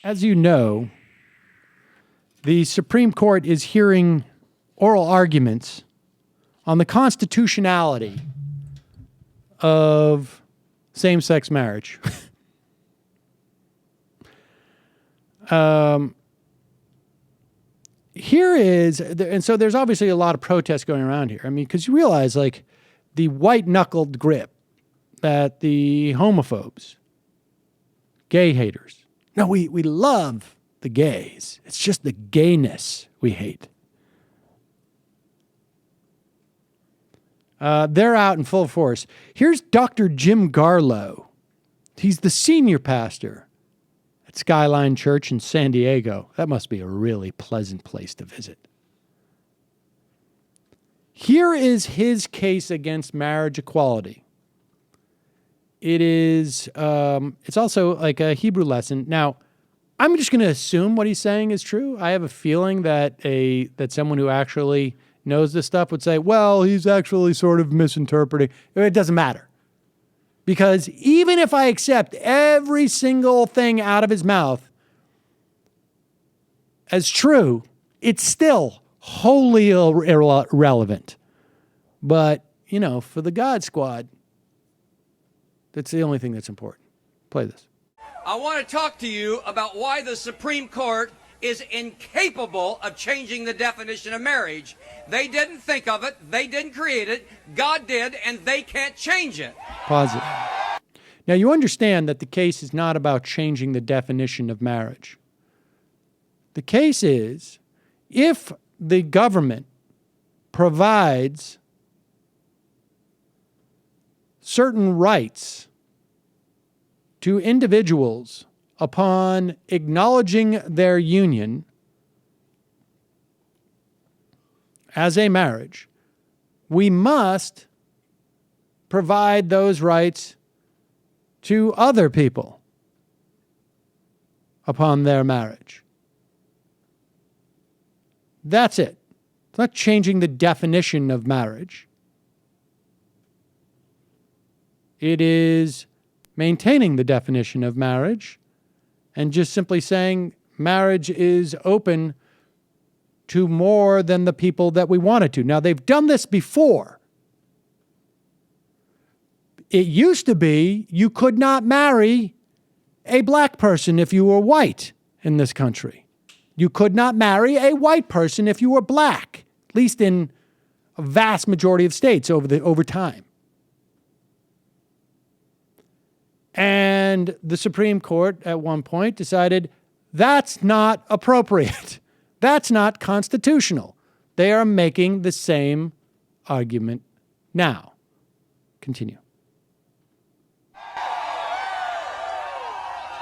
As you know, the Supreme Court is hearing oral arguments on the constitutionality of same-sex marriage. And so there's obviously a lot of protests going around here. I mean, because you realize, like, the white-knuckled grip that the homophobes, gay haters, no, we love the gays. It's just the gayness we hate. They're out in full force. Here's Dr. Jim Garlow. He's the senior pastor at Skyline Church in San Diego. That must be a really pleasant place to visit. Here is his case against marriage equality. It's also like a Hebrew lesson. Now, I'm just going to assume what he's saying is true. I have a feeling that someone who actually knows this stuff would say, well, he's actually sort of misinterpreting. It doesn't matter. Because even if I accept every single thing out of his mouth as true, it's still wholly irrelevant. But, you know, for the God Squad, that's the only thing that's important. Play this. I want to talk to you about why the Supreme Court is incapable of changing the definition of marriage. They didn't think of it, they didn't create it, God did, and they can't change it. Pause it. Now, you understand that the case is not about changing the definition of marriage. The case is, if the government provides certain rights to individuals upon acknowledging their union as a marriage, we must provide those rights to other people upon their marriage. That's it. It's not changing the definition of marriage. It is maintaining the definition of marriage and just simply saying marriage is open to more than the people that we want it to. Now, they've done this before. It used to be you could not marry a black person if you were white in this country. You could not marry a white person if you were black, at least in a vast majority of states over time. And the Supreme Court at one point decided that's not appropriate. That's not constitutional. They are making the same argument now. Continue.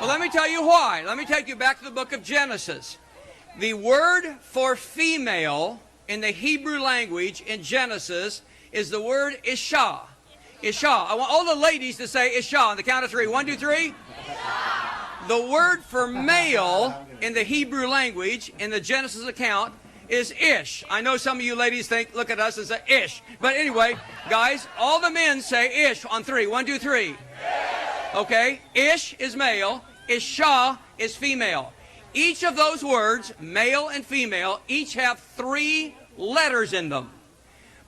Well, let me tell you why. Let me take you back to the book of Genesis. The word for female in the Hebrew language in Genesis is the word Isha. Isha. I want all the ladies to say Isha on the count of three. 1, 2, 3. The word for male in the Hebrew language in the Genesis account is Ish. I know some of you ladies look at us and say Ish. But anyway, guys, all the men say Ish on 3. 1, 2, 3. Okay? Ish is male. Isha is female. Each of those words, male and female, each have 3 letters in them.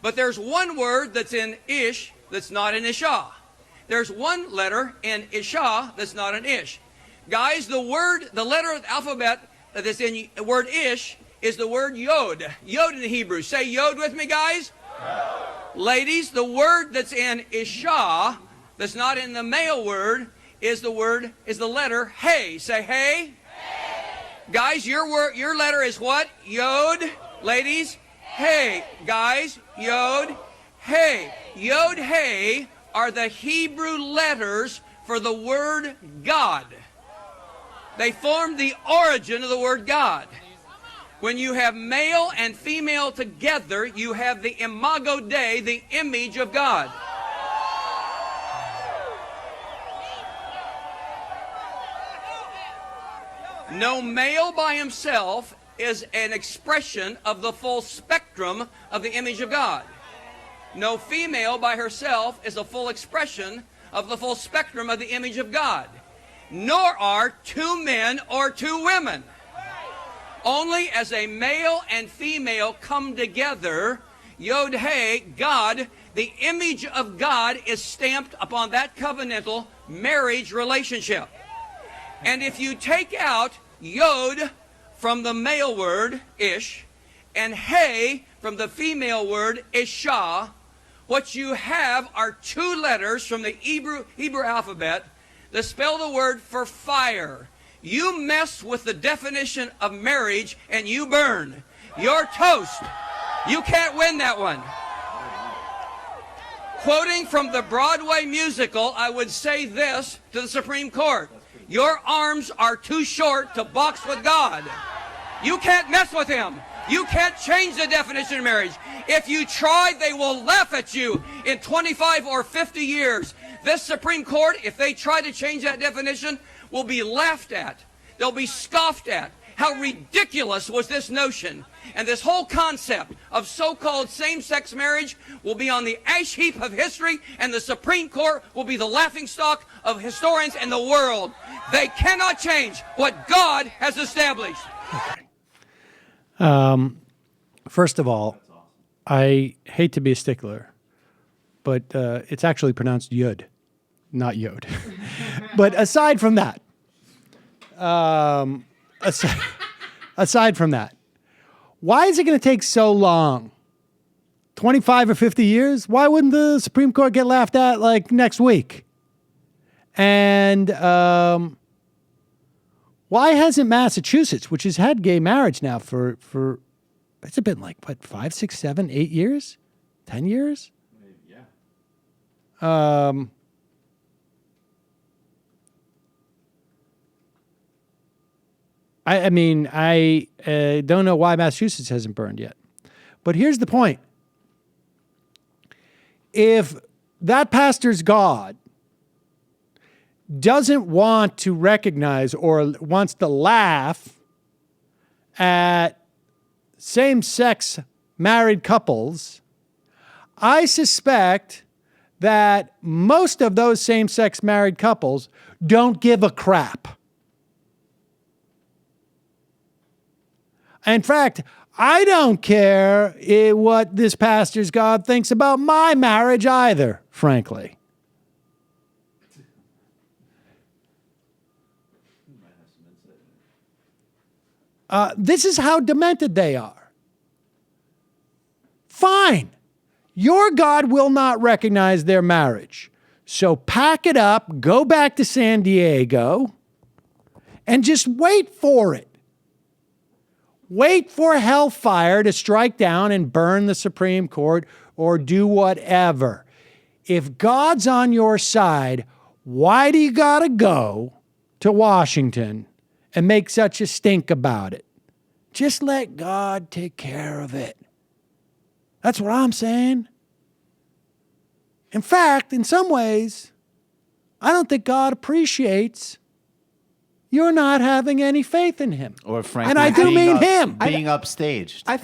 But there's one word that's in Ish that's not in Isha. There's one letter in Isha that's not in Ish. Guys, the letter of the alphabet that's in the word Ish is the word Yod. Yod in the Hebrew. Say Yod with me, guys. Yod. Ladies, the word that's in Isha that's not in the male word is the letter Hey. Say Hey. Hey. Guys, your letter is what? Yod. Ladies, Hey. Guys, Yod. Hey. Yod, Hey are the Hebrew letters for the word God. They form the origin of the word God. When you have male and female together, you have the imago Dei, the image of God. No male by himself is an expression of the full spectrum of the image of God. No female by herself is a full expression of the full spectrum of the image of God. nor are two men or two women. Only as a male and female come together, Yod He, God, the image of God is stamped upon that covenantal marriage relationship. And if you take out Yod from the male word, Ish, and He from the female word, Isha, what you have are two letters from the Hebrew alphabet that spell the word for fire. You mess with the definition of marriage and you burn. You're toast. You can't win that one. Quoting from the Broadway musical, I would say this to the Supreme Court. Your arms are too short to box with God. You can't mess with him. You can't change the definition of marriage. If you try, they will laugh at you in 25 or 50 years. This Supreme Court, if they try to change that definition, will be laughed at. They'll be scoffed at. How ridiculous was this notion? And this whole concept of so-called same-sex marriage will be on the ash heap of history, and the Supreme Court will be the laughingstock of historians in the world. They cannot change what God has established. First of all, I hate to be a stickler, but it's actually pronounced Yud, not Yod. But aside from that, aside from that, why is it going to take so long? 25 or 50 years? Why wouldn't the Supreme Court get laughed at like next week? And why hasn't Massachusetts, which has had gay marriage now for it's been like, what, 5, 6, 7, 8 years? 10 years? Yeah. I mean, I don't know why Massachusetts hasn't burned yet. But here's the point. If that pastor's God doesn't want to recognize or wants to laugh at same-sex married couples, I suspect that most of those same-sex married couples don't give a crap. In fact, I don't care what this pastor's God thinks about my marriage either, frankly. This is how demented they are. Fine. Your God will not recognize their marriage. So pack it up, go back to San Diego, and just wait for it. Wait for hellfire to strike down and burn the Supreme Court or do whatever. If God's on your side, why do you gotta go to Washington and make such a stink about it? Just let God take care of it. That's what I'm saying. In fact, in some ways, I don't think God appreciates you're not having any faith in him. Or frankly, and I do mean him. Being upstaged. I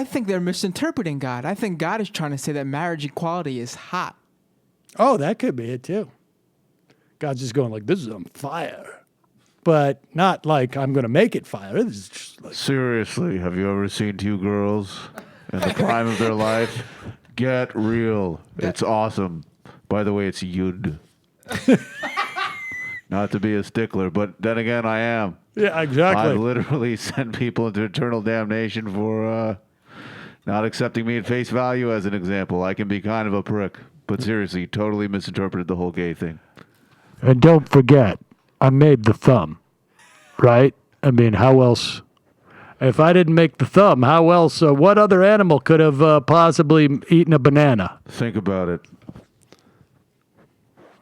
think they're misinterpreting God. I think God is trying to say that marriage equality is hot. Oh, that could be it too. God's just going like, this is on fire. But not like I'm going to make it fire. This is just like... Seriously, have you ever seen two girls in the prime of their life? Get real. It's awesome. By the way, it's Yud. Not to be a stickler, but then again, I am. Yeah, exactly. I've literally sent people into eternal damnation for not accepting me at face value as an example. I can be kind of a prick. But seriously, totally misinterpreted the whole gay thing. And don't forget, I made the thumb, right? I mean, how else? If I didn't make the thumb, how else? What other animal could have possibly eaten a banana? Think about it.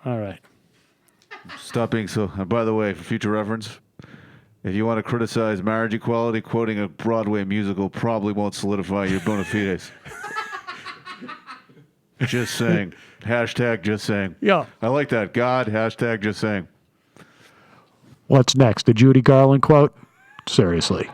All right. Stop being so... And by the way, for future reference, if you want to criticize marriage equality, quoting a Broadway musical probably won't solidify your bona fides. Just saying. Hashtag just saying. Yeah. I like that. God, hashtag just saying. What's next? The Judy Garland quote? Seriously.